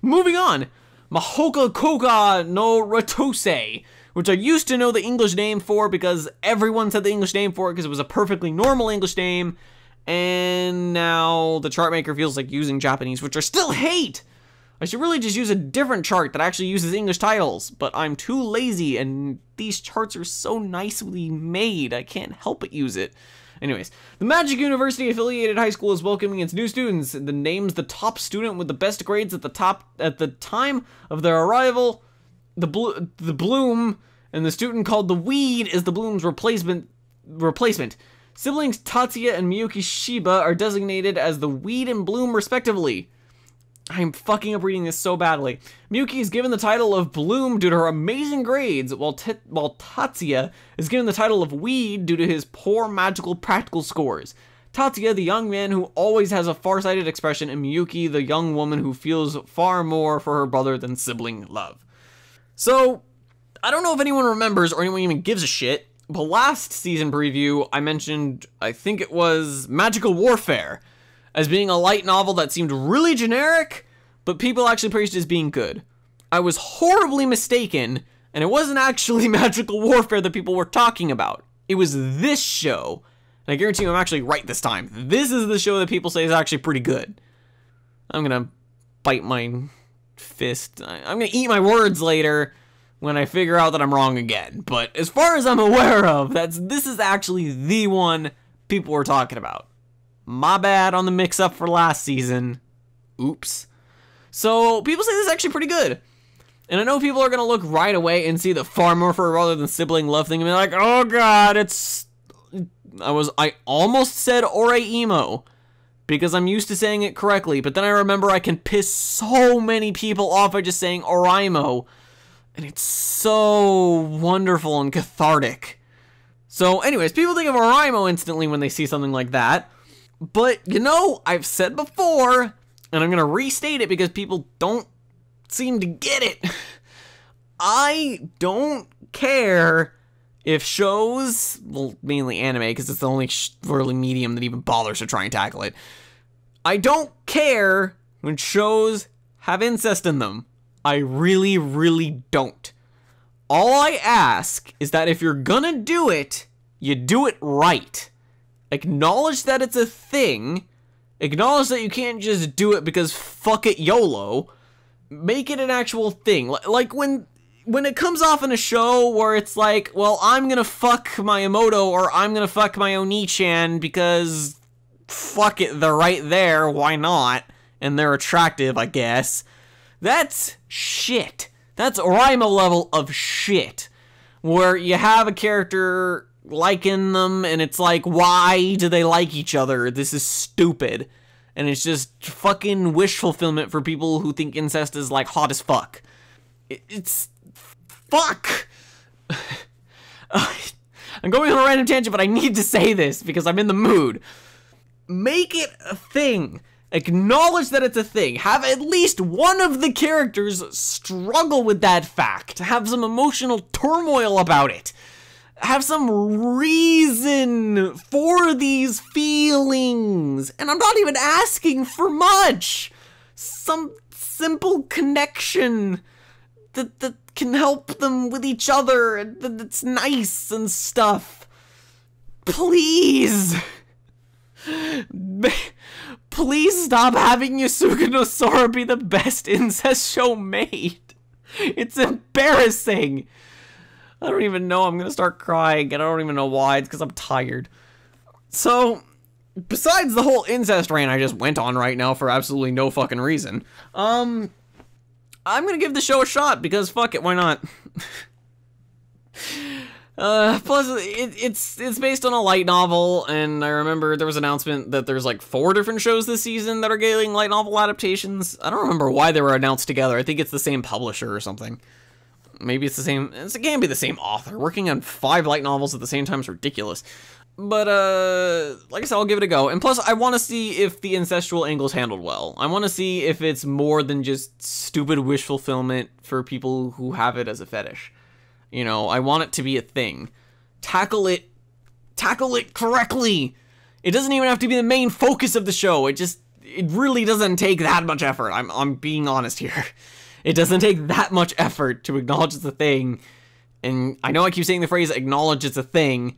Moving on, Mahouka no Rettousei, which I used to know the English name for because everyone said the English name for it because it was a perfectly normal English name, and now the chart maker feels like using Japanese, which I still hate. I should really just use a different chart that actually uses English titles, but I'm too lazy, and these charts are so nicely made, I can't help but use it. Anyways, the Magic University affiliated high school is welcoming its new students. The name's the top student with the best grades at the time of their arrival. The Bloom, and the student called the Weed is the Bloom's replacement. Siblings Tatsuya and Miyuki Shiba are designated as the Weed and Bloom respectively. I'm fucking up reading this so badly. Miyuki is given the title of Bloom due to her amazing grades, while Tatsuya is given the title of Weed due to his poor magical practical scores. Tatsuya, the young man who always has a far-sighted expression, and Miyuki, the young woman who feels far more for her brother than sibling love. So, I don't know if anyone remembers or anyone even gives a shit, but last season preview, I mentioned, I think it was Magical Warfare, as being a light novel that seemed really generic, but people actually praised it as being good. I was horribly mistaken, and it wasn't actually Magical Warfare that people were talking about. It was this show, and I guarantee you I'm actually right this time. This is the show that people say is actually pretty good. I'm gonna bite my fist. I'm gonna eat my words later when I figure out that I'm wrong again. But as far as I'm aware of, this is actually the one people were talking about. My bad on the mix-up for last season. Oops. So, people say this is actually pretty good. And I know people are going to look right away and see the far more for rather than sibling love thing and be like, oh god, it's... I almost said Ore-emo, because I'm used to saying it correctly, but then I remember I can piss so many people off by just saying Oraimo, and it's so wonderful and cathartic. So anyways, people think of Oraimo instantly when they see something like that. But, you know, I've said before, and I'm going to restate it because people don't seem to get it. I don't care if shows, well, mainly anime, because it's the only really medium that even bothers to try and tackle it. I don't care when shows have incest in them. I really, really don't. All I ask is that if you're gonna do it, you do it right. Acknowledge that it's a thing. Acknowledge that you can't just do it because fuck it YOLO. Make it an actual thing. Like when it comes off in a show where it's like, well, I'm gonna fuck my Emoto or I'm gonna fuck my Oni-chan because fuck it, they're right there, why not? And they're attractive, I guess. That's shit. That's Oraimo level of shit. Where you have a character liking them, and it's like, why do they like each other? This is stupid. And it's just fucking wish fulfillment for people who think incest is, like, hot as fuck. It's... fuck! I'm going on a random tangent, but I need to say this because I'm in the mood. Make it a thing. Acknowledge that it's a thing. Have at least one of the characters struggle with that fact. Have some emotional turmoil about it. Have some reason for these feelings. And I'm not even asking for much. Some simple connection that can help them with each other, that's nice and stuff. Please. Please stop having Yusuke no Sora be the best incest show made. It's embarrassing. I don't even know. I'm gonna start crying, and I don't even know why. It's because I'm tired. So, besides the whole incest rant I just went on right now for absolutely no fucking reason, I'm gonna give the show a shot because fuck it, why not? Plus, it's based on a light novel, and I remember there was an announcement that there's like 4 different shows this season that are getting light novel adaptations. I don't remember why they were announced together. I think it's the same publisher or something. Maybe it's the same, it can't be the same author. Working on 5 light novels at the same time is ridiculous. But, like I said, I'll give it a go. And plus, I want to see if the incestual angle is handled well. I want to see if it's more than just stupid wish fulfillment for people who have it as a fetish. You know, I want it to be a thing. Tackle it correctly. It doesn't even have to be the main focus of the show. It it really doesn't take that much effort. I'm being honest here. It doesn't take that much effort to acknowledge it's a thing. And I know I keep saying the phrase acknowledge it's a thing,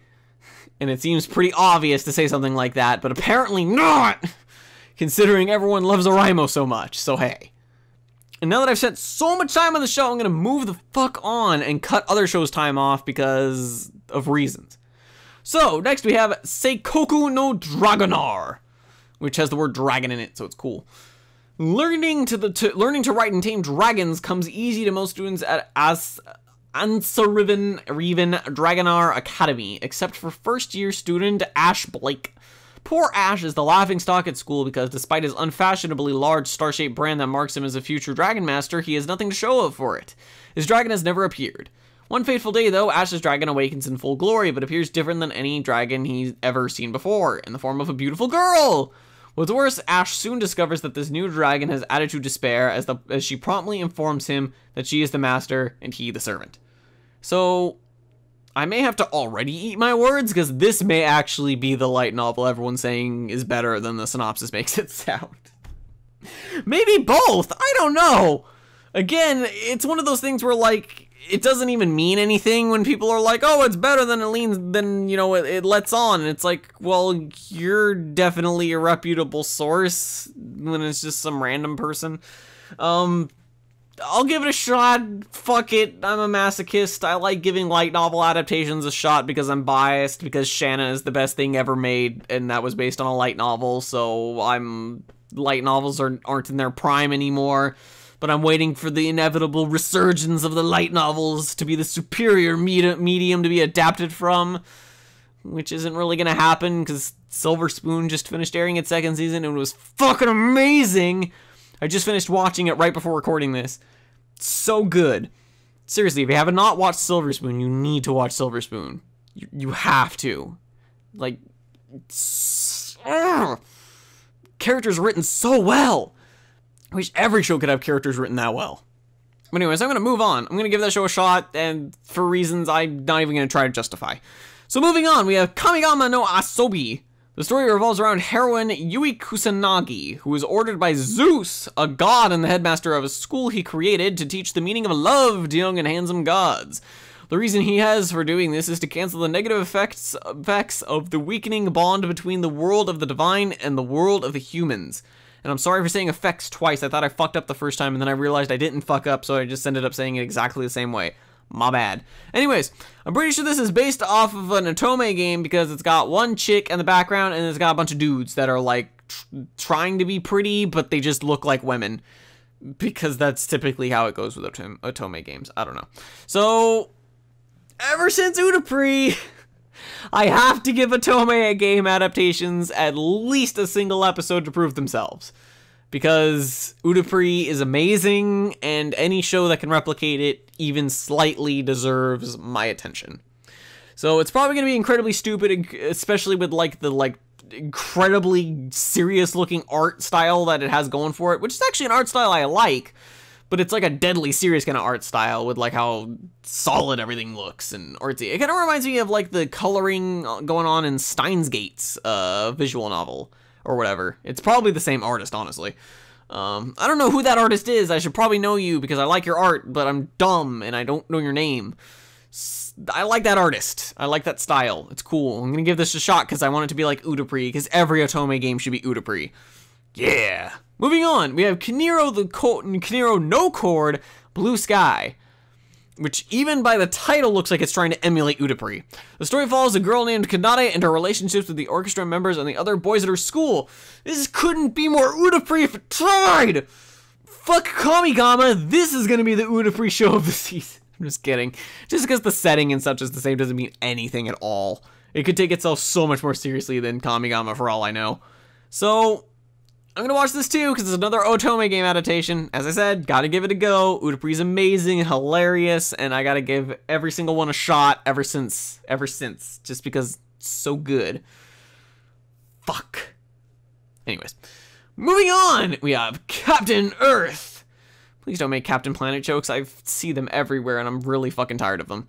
and it seems pretty obvious to say something like that, but apparently not, considering everyone loves Oraimo so much, so hey. And now that I've spent so much time on the show, I'm gonna move the fuck on and cut other shows' time off because of reasons. So, next we have Seikoku no Dragonar, which has the word dragon in it, so it's cool. Learning to ride and tame dragons comes easy to most students at Ansariven Dragonar Academy, except for first-year student Ash Blake. Poor Ash is the laughingstock at school because despite his unfashionably large star-shaped brand that marks him as a future Dragon Master, he has nothing to show for it. His dragon has never appeared. One fateful day, though, Ash's dragon awakens in full glory, but appears different than any dragon he's ever seen before, in the form of a beautiful girl! What's worse, Ash soon discovers that this new dragon has added to despair as she promptly informs him that she is the master and he the servant. So, I may have to already eat my words, because this may actually be the light novel everyone's saying is better than the synopsis makes it sound. Maybe both, I don't know. Again, it's one of those things where, like, it doesn't even mean anything when people are like, oh, it's better than it lets on. And it's like, well, you're definitely a reputable source when it's just some random person. I'll give it a shot. Fuck it. I'm a masochist. I like giving light novel adaptations a shot because I'm biased, because Shanna is the best thing ever made, and that was based on a light novel, so light novels aren't in their prime anymore. But I'm waiting for the inevitable resurgence of the light novels to be the superior medium to be adapted from, which isn't really gonna happen because Silver Spoon just finished airing its second season and it was fucking amazing. I just finished watching it right before recording this. So good. Seriously, if you have not watched Silver Spoon, you need to watch Silver Spoon. You have to. Like, characters written so well. I wish every show could have characters written that well. But anyways, I'm going to move on. I'm going to give that show a shot, and for reasons I'm not even going to try to justify. So moving on, we have Kamigami no Asobi. The story revolves around heroine Yui Kusanagi, who was ordered by Zeus, a god and the headmaster of a school he created, to teach the meaning of love to young and handsome gods. The reason he has for doing this is to cancel the negative effects of the weakening bond between the world of the divine and the world of the humans. And I'm sorry for saying effects twice. I thought I fucked up the first time, and then I realized I didn't fuck up, so I just ended up saying it exactly the same way. My bad. Anyways, I'm pretty sure this is based off of an Otome game because it's got one chick in the background, and it's got a bunch of dudes that are, like, trying to be pretty, but they just look like women. Because that's typically how it goes with Otome games. I don't know. So, ever since Utapri, I have to give Otome game adaptations at least a single episode to prove themselves. Because Utapri is amazing, and any show that can replicate it even slightly deserves my attention. So it's probably going to be incredibly stupid, especially with the incredibly serious-looking art style that it has going for it, which is actually an art style I like, but it's like a deadly serious kind of art style with like how solid everything looks and artsy. It kind of reminds me of like the coloring going on in Steins Gate's visual novel or whatever. It's probably the same artist, honestly. I don't know who that artist is. I should probably know you because I like your art, but I'm dumb and I don't know your name. I like that artist. I like that style. It's cool. I'm gonna give this a shot because I want it to be like Utapri, because every Otome game should be Utapri. Yeah. Moving on, we have Kiniro no Chord, Blue Sky, which even by the title looks like it's trying to emulate Utapri. The story follows a girl named Kanade and her relationships with the orchestra members and the other boys at her school. This couldn't be more Utapri if it tried! Fuck Kamigami, this is gonna be the Utapri show of the season. I'm just kidding. Just because the setting and such is the same doesn't mean anything at all. It could take itself so much more seriously than Kamigami for all I know. So, I'm gonna watch this too, because it's another Otome game adaptation. As I said, gotta give it a go. Utapri's amazing and hilarious, and I gotta give every single one a shot ever since. Just because it's so good. Fuck. Anyways. Moving on, we have Captain Earth. Please don't make Captain Planet jokes. I see them everywhere, and I'm really fucking tired of them.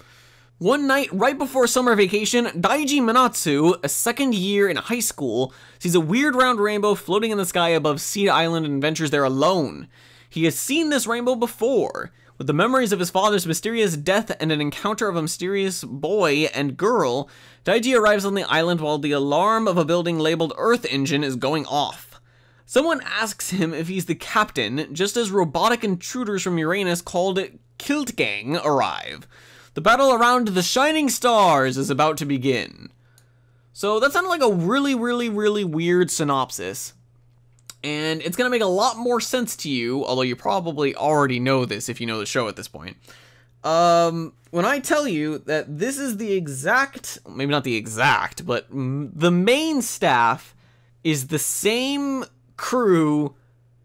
One night, right before summer vacation, Daiji Manatsu, a second year in high school, sees a weird round rainbow floating in the sky above Seed Island and ventures there alone. He has seen this rainbow before. With the memories of his father's mysterious death and an encounter of a mysterious boy and girl, Daiji arrives on the island while the alarm of a building labeled Earth Engine is going off. Someone asks him if he's the captain, just as robotic intruders from Uranus called Kilt Gang arrive. The battle around the shining stars is about to begin. So that sounded like a really weird synopsis. And it's going to make a lot more sense to you, although you probably already know this if you know the show at this point. When I tell you that this is the exact, maybe not the exact, but the main staff is the same crew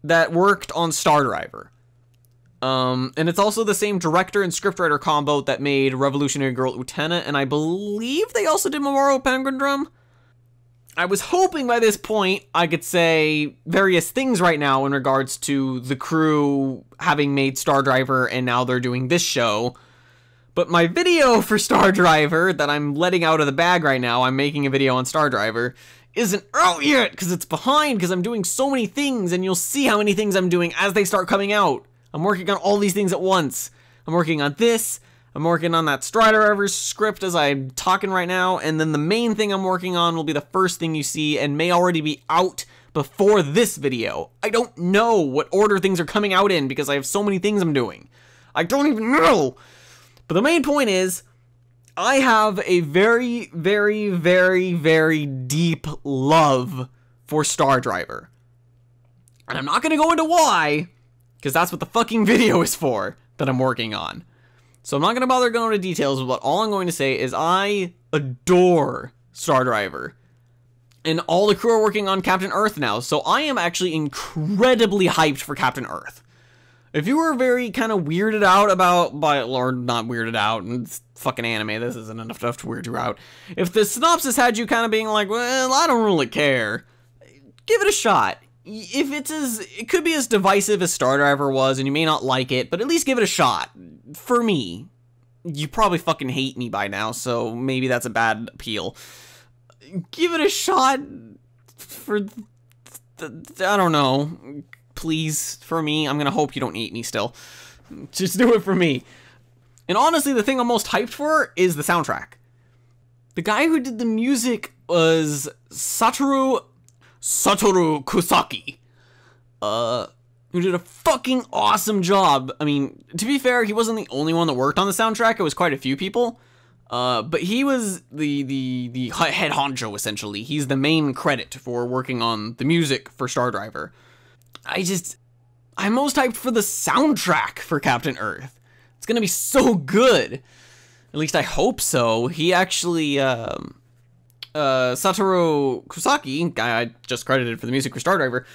that worked on Star Driver. And it's also the same director and scriptwriter combo that made Revolutionary Girl Utena, and I believe they also did Mamoru Penguin Drum. I was hoping by this point I could say various things right now in regards to the crew having made Star Driver and now they're doing this show. But my video for Star Driver that I'm letting out of the bag right now, I'm making a video on Star Driver, isn't out yet because it's behind because I'm doing so many things, and you'll see how many things I'm doing as they start coming out. I'm working on all these things at once. I'm working on this. I'm working on that Star Driver script as I'm talking right now. And then the main thing I'm working on will be the first thing you see and may already be out before this video. I don't know what order things are coming out in because I have so many things I'm doing. I don't even know. But the main point is, I have a very deep love for Star Driver. And I'm not going to go into why, because that's what the fucking video is for that I'm working on. So I'm not going to bother going into details, but all I'm going to say is I adore Star Driver. And all the crew are working on Captain Earth now, so I am actually incredibly hyped for Captain Earth. If you were very kind of weirded out or not weirded out, and it's fucking anime, this isn't enough to weird you out. If the synopsis had you kind of being like, well, I don't really care, give it a shot. If it could be as divisive as Star Driver was, and you may not like it, but at least give it a shot. For me, you probably fucking hate me by now, so maybe that's a bad appeal. Give it a shot for, I don't know, please, for me. I'm gonna hope you don't hate me still. Just do it for me. And honestly, the thing I'm most hyped for is the soundtrack. The guy who did the music was Satoru Kusaki, who did a fucking awesome job. I mean, to be fair, he wasn't the only one that worked on the soundtrack. It was quite a few people, but he was the head honcho, essentially. He's the main credit for working on the music for Star Driver. I'm most hyped for the soundtrack for Captain Earth. It's gonna be so good. At least I hope so. He actually, Satoru Kusaki, guy I just credited for the music for Star Driver,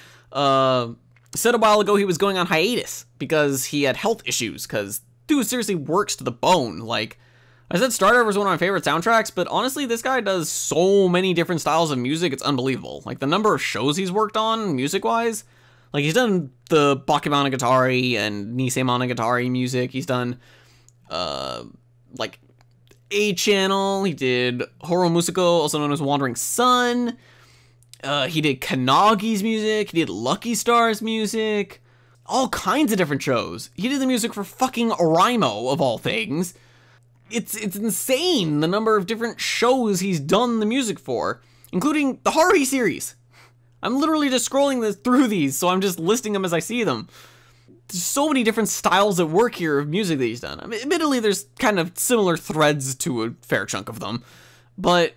said a while ago he was going on hiatus because he had health issues, because dude seriously works to the bone. Like I said, Star Driver is one of my favorite soundtracks, but honestly, this guy does so many different styles of music, it's unbelievable. Like the number of shows he's worked on, music-wise, like he's done the Bakemonogatari and Nisei Monogatari music, he's done, like, A-Channel, he did Horo Musiko, also known as Wandering Sun, he did Kanagi's music, he did Lucky Star's music, all kinds of different shows. He did the music for fucking Oraimo, of all things. It's insane the number of different shows he's done the music for, including the Haruhi series. I'm literally just scrolling through these, so I'm just listing them as I see them. There's so many different styles at work here of music that he's done. I mean, admittedly, there's kind of similar threads to a fair chunk of them, but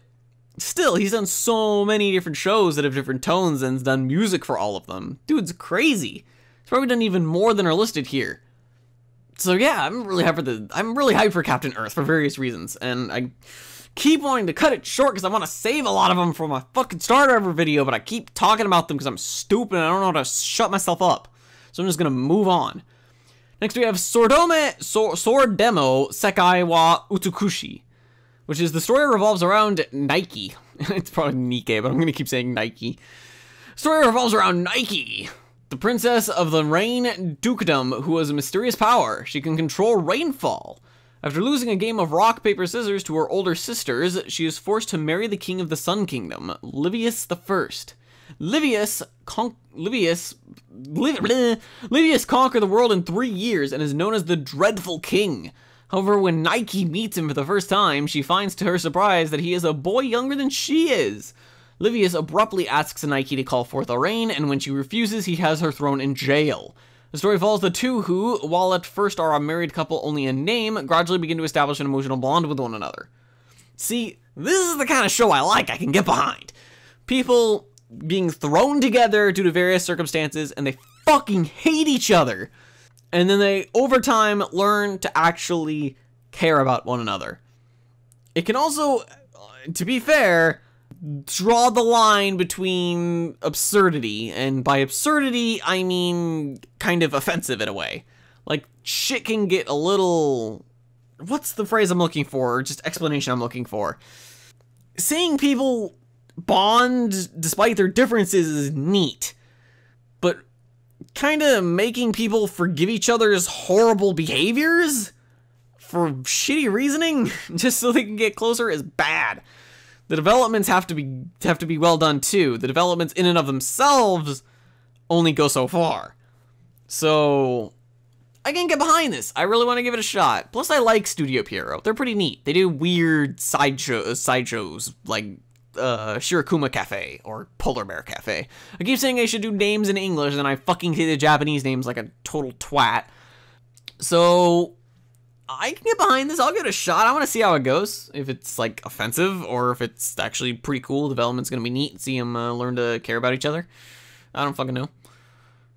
still, he's done so many different shows that have different tones and has done music for all of them. Dude's crazy. He's probably done even more than are listed here. So yeah, I'm really hyped for Captain Earth for various reasons, and I keep wanting to cut it short because I want to save a lot of them for my fucking Star Driver video, but I keep talking about them because I'm stupid and I don't know how to shut myself up. So I'm just gonna move on. Next we have Soredemo Sekai wa Utsukushii, which is the story revolves around Nike. It's probably Nike, but I'm gonna keep saying Nike. Story revolves around Nike, the princess of the Rain Dukedom, who has a mysterious power. She can control rainfall. After losing a game of rock, paper, scissors to her older sisters, she is forced to marry the king of the Sun Kingdom, Livius I. Livius conquered the world in 3 years and is known as the Dreadful King. However, when Nike meets him for the first time, she finds to her surprise that he is a boy younger than she is. Livius abruptly asks Nike to call forth a rain, and when she refuses, he has her thrown in jail. The story follows the two who, while at first are a married couple only in name, gradually begin to establish an emotional bond with one another. See, this is the kind of show I can get behind. People being thrown together due to various circumstances, and they fucking hate each other. And then they, over time, learn to actually care about one another. It can also, to be fair, draw the line between absurdity, and by absurdity, I mean kind of offensive in a way. Like, shit can get a little... What's the phrase I'm looking for, or just explanation I'm looking for? Seeing people bond despite their differences is neat, but kind of making people forgive each other's horrible behaviors for shitty reasoning just so they can get closer is bad. The developments have to be well done too. The developments in and of themselves only go so far. So I can get behind this. I really want to give it a shot. Plus I like Studio Pierrot. They're pretty neat. They do weird sideshows like Shirokuma Cafe or Polar Bear Cafe. I keep saying I should do names in English and I fucking say the Japanese names like a total twat. So I can get behind this. I'll give it a shot. I want to see how it goes. If it's like offensive or if it's actually pretty cool. The development's going to be neat. See them learn to care about each other. I don't fucking know.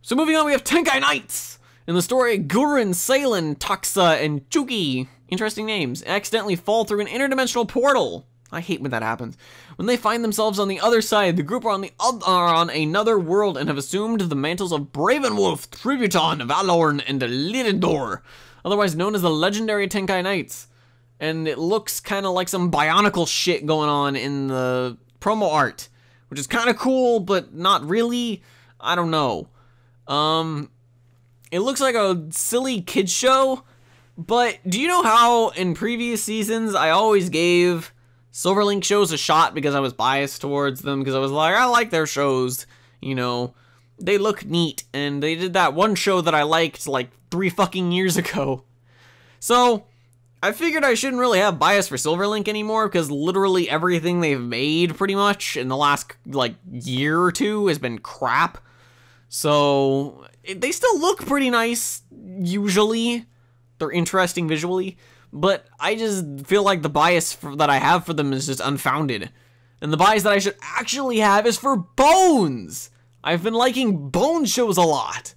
So moving on, we have Tenkai Knights. In the story, Gurren, Seilen, Taksa, and Chuki, interesting names, accidentally fall through an interdimensional portal. I hate when that happens. When they find themselves on the other side, the group are on another world and have assumed the mantles of Bravenwolf, Tributon, Valorn, and Lidendor, otherwise known as the legendary Tenkai Knights. And it looks kind of like some Bionicle shit going on in the promo art, which is kind of cool, but not really. I don't know. It looks like a silly kids show, but do you know how in previous seasons I always gave Silverlink shows a shot because I was biased towards them, because I was like, I like their shows, you know, they look neat, and they did that one show that I liked like 3 fucking years ago. So I figured I shouldn't really have bias for Silverlink anymore, because literally everything they've made pretty much in the last like year or two has been crap. So they still look pretty nice, usually. They're interesting visually. But I just feel like the bias that I have for them is just unfounded. And the bias that I should actually have is for Bones! I've been liking Bones shows a lot.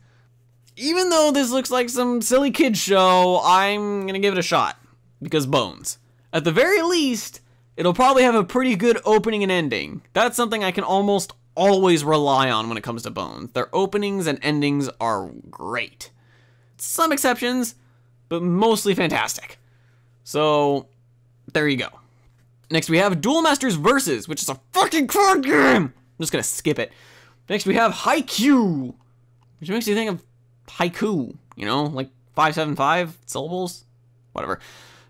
Even though this looks like some silly kid show, I'm gonna give it a shot. Because Bones. At the very least, it'll probably have a pretty good opening and ending. That's something I can almost always rely on when it comes to Bones. Their openings and endings are great. Some exceptions, but mostly fantastic. So, there you go. Next we have Duel Masters Versus, which is a fucking card game! I'm just gonna skip it. Next we have Haikyuull, which makes you think of haiku, you know, like 575 syllables? Whatever.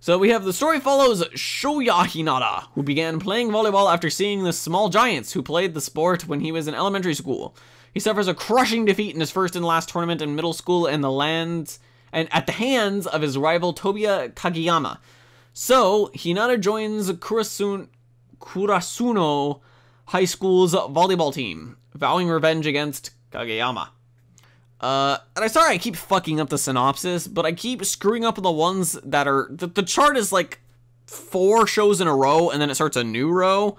So we have the story follows Shoya Hinata, who began playing volleyball after seeing the small giants who played the sport when he was in elementary school. He suffers a crushing defeat in his first and last tournament in middle school at the hands of his rival Tobiya Kageyama. So Hinata joins Kurasuno High School's volleyball team, vowing revenge against Kageyama. And I'm sorry I keep fucking up the synopsis, but I keep screwing up the ones that are... The chart is like 4 shows in a row, and then it starts a new row.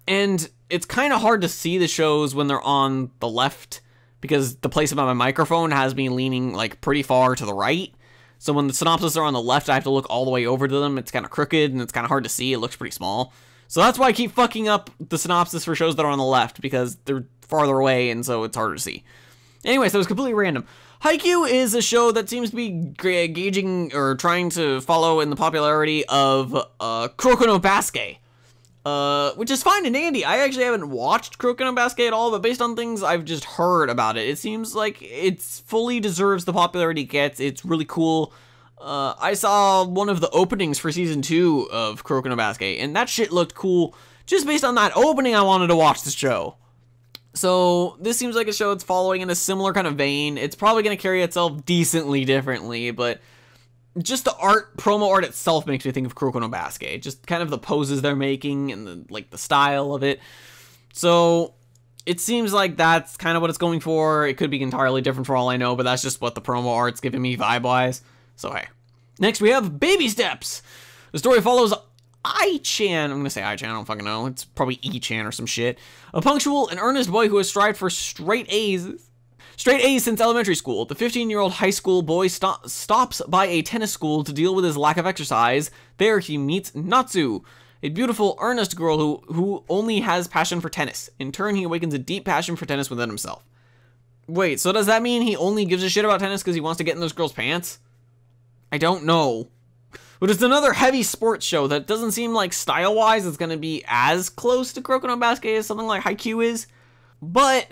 And it's kind of hard to see the shows when they're on the left, because the placement of my microphone has me leaning like pretty far to the right. So when the synopsis are on the left, I have to look all the way over to them. It's kind of crooked, and it's kind of hard to see. It looks pretty small. So that's why I keep fucking up the synopsis for shows that are on the left, because they're farther away, and so it's harder to see. Anyway, so it's completely random. Haikyuull is a show that seems to be gauging or trying to follow in the popularity of Kuroko no Basket, which is fine and dandy. I actually haven't watched Kuroko no Basket at all, but based on things I've just heard about it, it seems like it fully deserves the popularity it gets. It's really cool. I saw one of the openings for season 2 of Kuroko no Basuke, and that shit looked cool. Just based on that opening, I wanted to watch the show. So this seems like a show that's following in a similar kind of vein. It's probably going to carry itself decently differently, but just the promo art itself makes me think of Kuroko no Basuke. Just kind of the poses they're making and the style of it. So it seems like that's kind of what it's going for. It could be entirely different for all I know, but that's just what the promo art's giving me vibe-wise. So hey. Next we have Baby Steps. The story follows I-chan. I'm gonna say I-chan, I don't fucking know. It's probably E-chan or some shit. A punctual and earnest boy who has strived for straight A's since elementary school. The 15-year-old high school boy stops by a tennis school to deal with his lack of exercise. There he meets Natsu, a beautiful, earnest girl who only has passion for tennis. In turn, he awakens a deep passion for tennis within himself. Wait, so does that mean he only gives a shit about tennis because he wants to get in those girls' pants? I don't know. But it's another heavy sports show that doesn't seem like style-wise it's going to be as close to Kuroko no Basuke as something like Haikyuull is. But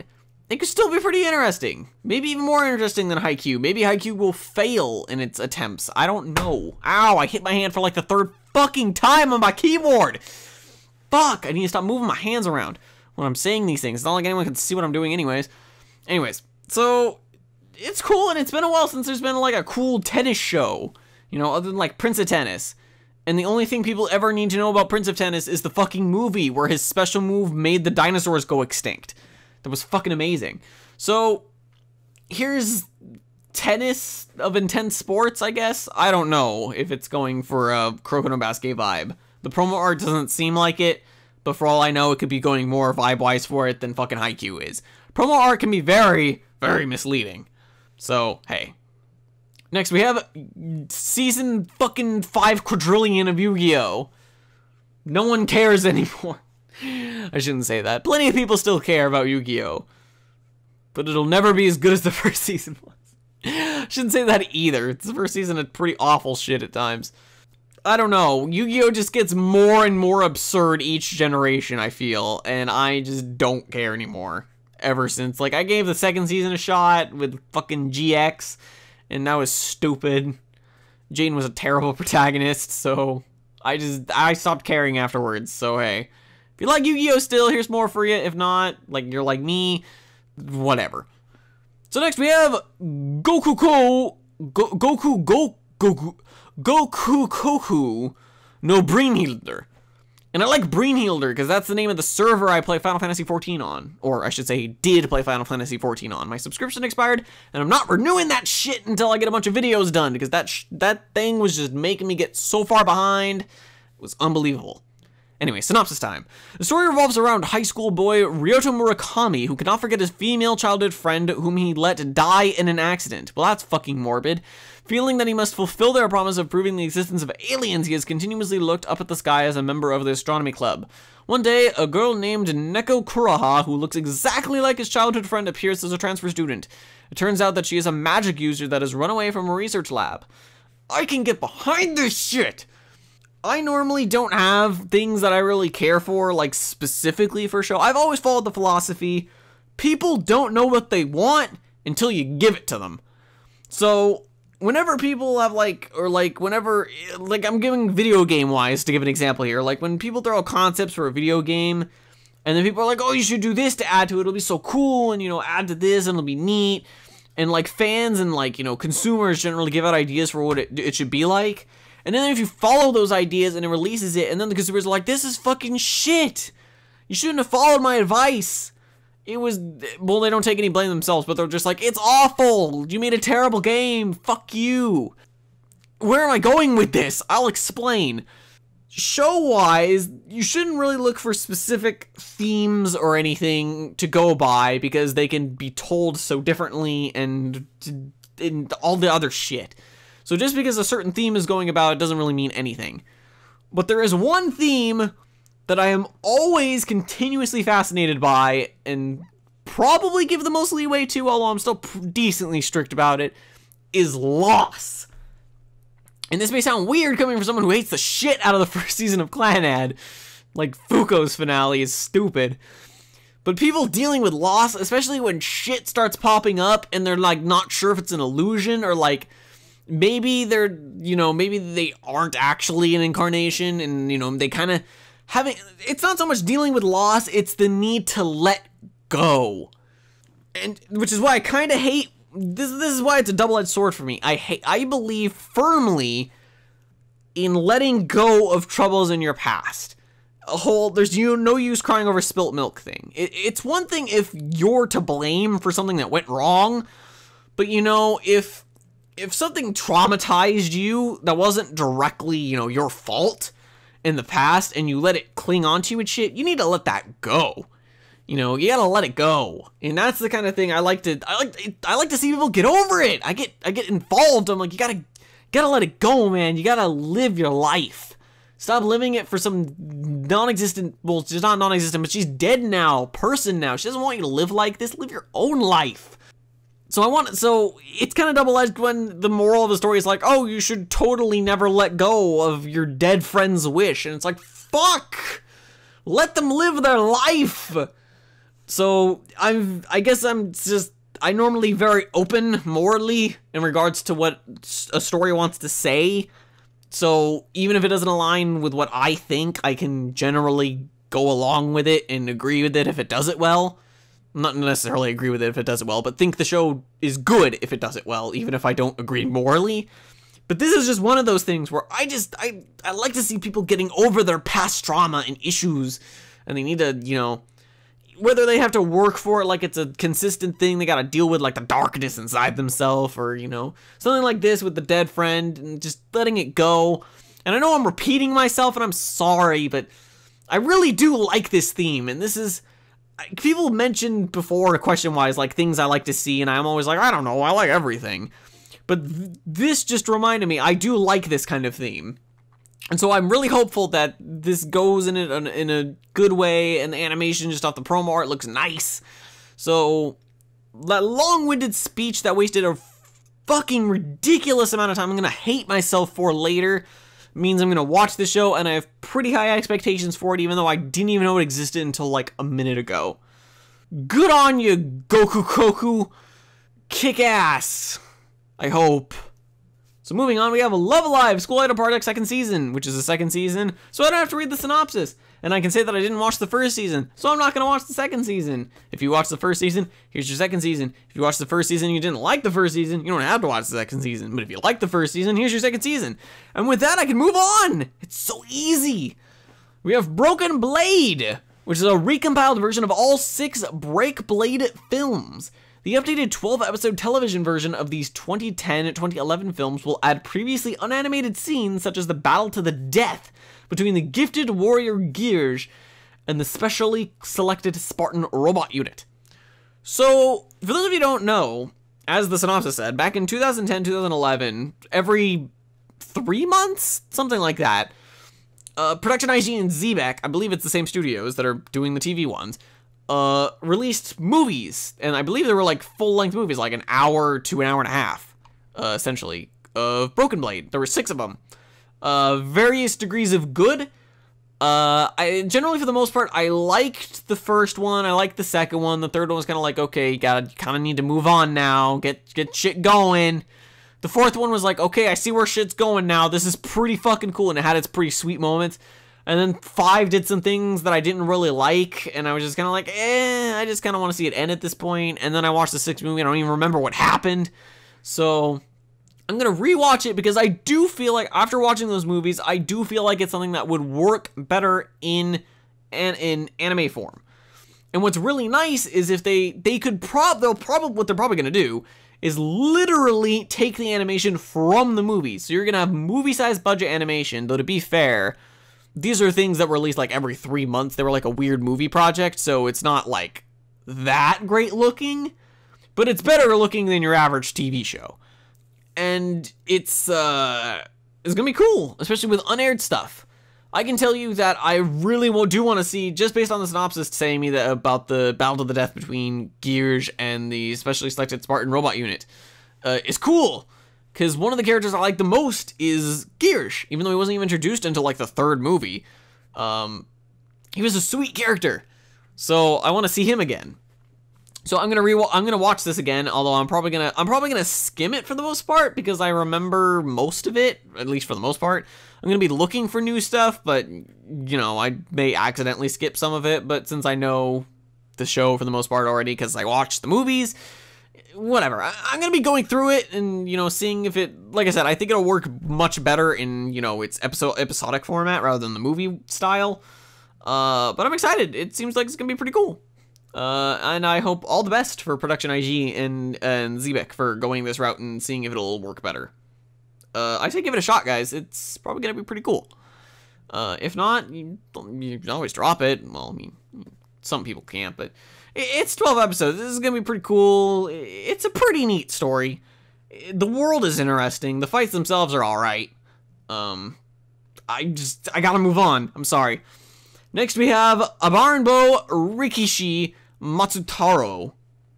it could still be pretty interesting. Maybe even more interesting than Haikyuull. Maybe Haikyuull will fail in its attempts. I don't know. Ow, I hit my hand for like the third fucking time on my keyboard. Fuck, I need to stop moving my hands around when I'm saying these things. It's not like anyone can see what I'm doing anyways. So it's cool, and it's been a while since there's been like a cool tennis show, you know, other than like Prince of Tennis. And the only thing people ever need to know about Prince of Tennis is the fucking movie where his special move made the dinosaurs go extinct. That was fucking amazing. So here's tennis of intense sports, I guess. I don't know if it's going for a Kuroko no Basuke vibe. The promo art doesn't seem like it, but for all I know, it could be going more vibe-wise for it than fucking Haikyuull is. Promo art can be very, very misleading. So, hey. Next, we have season fucking 5 quadrillion of Yu-Gi-Oh! No one cares anymore. I shouldn't say that. Plenty of people still care about Yu-Gi-Oh! But it'll never be as good as the first season was. I shouldn't say that either. The first season had pretty awful shit at times. I don't know. Yu-Gi-Oh! Just gets more and more absurd each generation, I feel. And I just don't care anymore. Ever since, like, I gave the second season a shot with fucking GX, and that was stupid. Jane was a terrible protagonist, so I stopped caring afterwards. So hey, if you like Yu-Gi-Oh! Still, here's more for you. If not, like, you're like me, whatever. So next we have Gokukoku no Brynhildr. And I like Brynhildr because that's the name of the server I play Final Fantasy XIV on. Or I should say, did play Final Fantasy XIV on. My subscription expired, and I'm not renewing that shit until I get a bunch of videos done, because that thing was just making me get so far behind. It was unbelievable. Anyway, synopsis time. The story revolves around high school boy Ryota Murakami, who cannot forget his female childhood friend whom he let die in an accident. Well, that's fucking morbid. Feeling that he must fulfill their promise of proving the existence of aliens, he has continuously looked up at the sky as a member of the astronomy club. One day, a girl named Neko Kuraha, who looks exactly like his childhood friend, appears as a transfer student. It turns out that she is a magic user that has run away from a research lab. I can get behind this shit! I normally don't have things that I really care for, like, specifically for a show. I've always followed the philosophy, people don't know what they want until you give it to them. So whenever people have whenever I'm giving video game wise to give an example here, like when people throw out concepts for a video game and then people are like, oh, you should do this to add to it, it'll be so cool, and, you know, add to this and it'll be neat, and like fans and, like, you know, consumers generally give out ideas for what it should be like, and then if you follow those ideas and it releases it, and then the consumers are like, this is fucking shit, you shouldn't have followed my advice. It was, well, they don't take any blame themselves, but they're just like, it's awful, you made a terrible game, fuck you. Where am I going with this? I'll explain. Show-wise, you shouldn't really look for specific themes or anything to go by, because they can be told so differently and all the other shit. So just because a certain theme is going about, it doesn't really mean anything. But there is one theme that I am always continuously fascinated by, and probably give the most leeway to, although I'm still decently strict about it, is loss. And this may sound weird coming from someone who hates the shit out of the first season of Clannad. Like, Fuko's finale is stupid. But people dealing with loss, especially when shit starts popping up and they're like not sure if it's an illusion, or like maybe they're, you know, maybe they aren't actually an incarnation, and, you know, they kind of having, it's not so much dealing with loss, it's the need to let go. And which is why I kind of hate, this is why it's a double-edged sword for me. I believe firmly in letting go of troubles in your past. There's no use crying over spilt milk thing. It's one thing if you're to blame for something that went wrong, but, you know, if something traumatized you that wasn't directly, you know, your fault in the past, and you let it cling onto you and shit, you need to let that go. You know, you gotta let it go. And that's the kind of thing I like to see people get over it. I get involved. I'm like, you gotta let it go, man. You gotta live your life. Stop living it for some non-existent, well, she's not non-existent, but she's dead now, person now. She doesn't want you to live like this. Live your own life. So it's kind of double-edged when the moral of the story is like, oh, you should totally never let go of your dead friend's wish. And it's like, fuck! Let them live their life! So, I guess I'm normally very open morally in regards to what a story wants to say. So, even if it doesn't align with what I think, I can generally go along with it and agree with it if it does it well. Not necessarily agree with it if it does it well, but think the show is good if it does it well, even if I don't agree morally. But this is just one of those things where I like to see people getting over their past trauma and issues, and they need to, you know, whether they have to work for it like it's a consistent thing, they gotta deal with like the darkness inside themselves, or, you know, something like this with the dead friend, and just letting it go. And I know I'm repeating myself, and I'm sorry, but I really do like this theme, and this is, people mentioned before, question-wise, like, things I like to see, and I'm always like, I don't know, I like everything. But this just reminded me, I do like this kind of theme. And so I'm really hopeful that this goes in a good way, and the animation just off the promo art looks nice. So, that long-winded speech that wasted a fucking ridiculous amount of time I'm gonna hate myself for later means I'm gonna watch the show, and I have pretty high expectations for it, even though I didn't even know it existed until like a minute ago. Good on you, Gokukoku. Kick ass. I hope. So moving on, we have Love Alive! School Idol Project second season, which is the second season, so I don't have to read the synopsis. And I can say that I didn't watch the first season, so I'm not gonna watch the second season. If you watched the first season, here's your second season. If you watched the first season and you didn't like the first season, you don't have to watch the second season. But if you like the first season, here's your second season. And with that, I can move on! It's so easy! We have Broken Blade, which is a recompiled version of all 6 Break Blade films. The updated 12-episode television version of these 2010 and 2011 films will add previously unanimated scenes such as the battle to the death between the gifted warrior Gears and the specially selected Spartan robot unit. So, for those of you who don't know, as the synopsis said, back in 2010-2011, every 3 months, something like that, Production IG and Zebek, I believe it's the same studios that are doing the TV ones, released movies, and I believe there were like full-length movies, like an hour to an hour and a half, essentially, of Broken Blade. There were 6 of them. Various degrees of good. I generally, for the most part, I liked the first one, I liked the second one, the third one was kind of like, okay, you kind of need to move on now, get shit going. The fourth one was like, okay, I see where shit's going now, this is pretty fucking cool, and it had its pretty sweet moments. And then 5 did some things that I didn't really like, and I was just kind of like, I just kind of want to see it end at this point. And then I watched the 6th movie, I don't even remember what happened. So, I'm going to rewatch it because I do feel like, after watching those movies, I do feel like it's something that would work better in anime form. And what's really nice is if what they're probably going to do is literally take the animation from the movies. So you're going to have movie-sized budget animation, though to be fair, these are things that were released like every 3 months. They were like a weird movie project, so it's not like that great looking, but it's better looking than your average TV show. And it's gonna be cool, especially with unaired stuff. I can tell you that I really do want to see, just based on the synopsis saying me that about the battle to the death between Gears and the specially selected Spartan robot unit, is cool. Because one of the characters I like the most is Gears, even though he wasn't even introduced until like the 3rd movie. He was a sweet character, so I want to see him again. So I'm gonna watch this again, although I'm probably gonna skim it for the most part because I remember most of it, at least for the most part. I'm gonna be looking for new stuff, but you know, I may accidentally skip some of it, but since I know the show for the most part already because I watched the movies, whatever. I'm gonna be going through it and, you know, seeing if it, like I said, I think it'll work much better in, you know, its episodic format rather than the movie style. But I'm excited. It seems like it's gonna be pretty cool. And I hope all the best for Production IG and Xebec for going this route and seeing if it'll work better. I say give it a shot, guys. It's probably gonna be pretty cool. If not, you can always drop it. Well, I mean, some people can't, but it's 12 episodes. This is gonna be pretty cool. It's a pretty neat story. The world is interesting. The fights themselves are all right. I gotta move on. I'm sorry. Next we have Abarenbou, Rikishi, Matsutarou.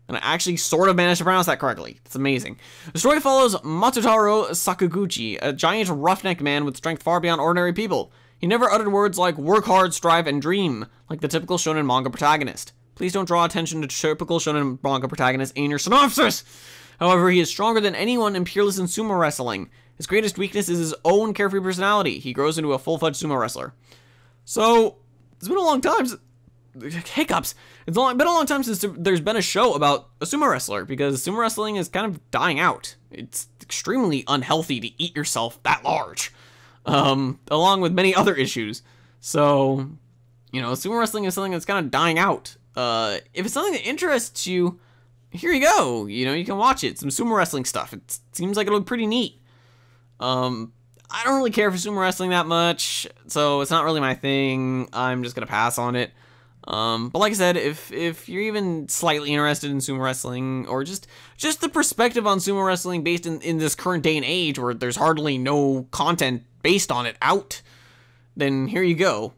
And I actually sort of managed to pronounce that correctly. It's amazing. The story follows Matsutarou Sakaguchi, a giant roughneck man with strength far beyond ordinary people. He never uttered words like work hard, strive, and dream, like the typical shonen manga protagonist. Please don't draw attention to typical shonen manga protagonists in your synopsis! However, he is stronger than anyone and peerless in sumo wrestling. His greatest weakness is his own carefree personality. He grows into a full-fledged sumo wrestler. So, it's been a long time since... Hiccups. It's been a long time since there's been a show about a sumo wrestler, because sumo wrestling is kind of dying out. It's extremely unhealthy to eat yourself that large, along with many other issues. So, you know, sumo wrestling is something that's kind of dying out. If it's something that interests you, here you go. You know, you can watch it. Some sumo wrestling stuff. It seems like it'll be pretty neat. I don't really care for sumo wrestling that much, so it's not really my thing. I'm just gonna pass on it. But like I said, if you're even slightly interested in sumo wrestling, or just the perspective on sumo wrestling based in this current day and age where there's hardly no content based on it out, then here you go.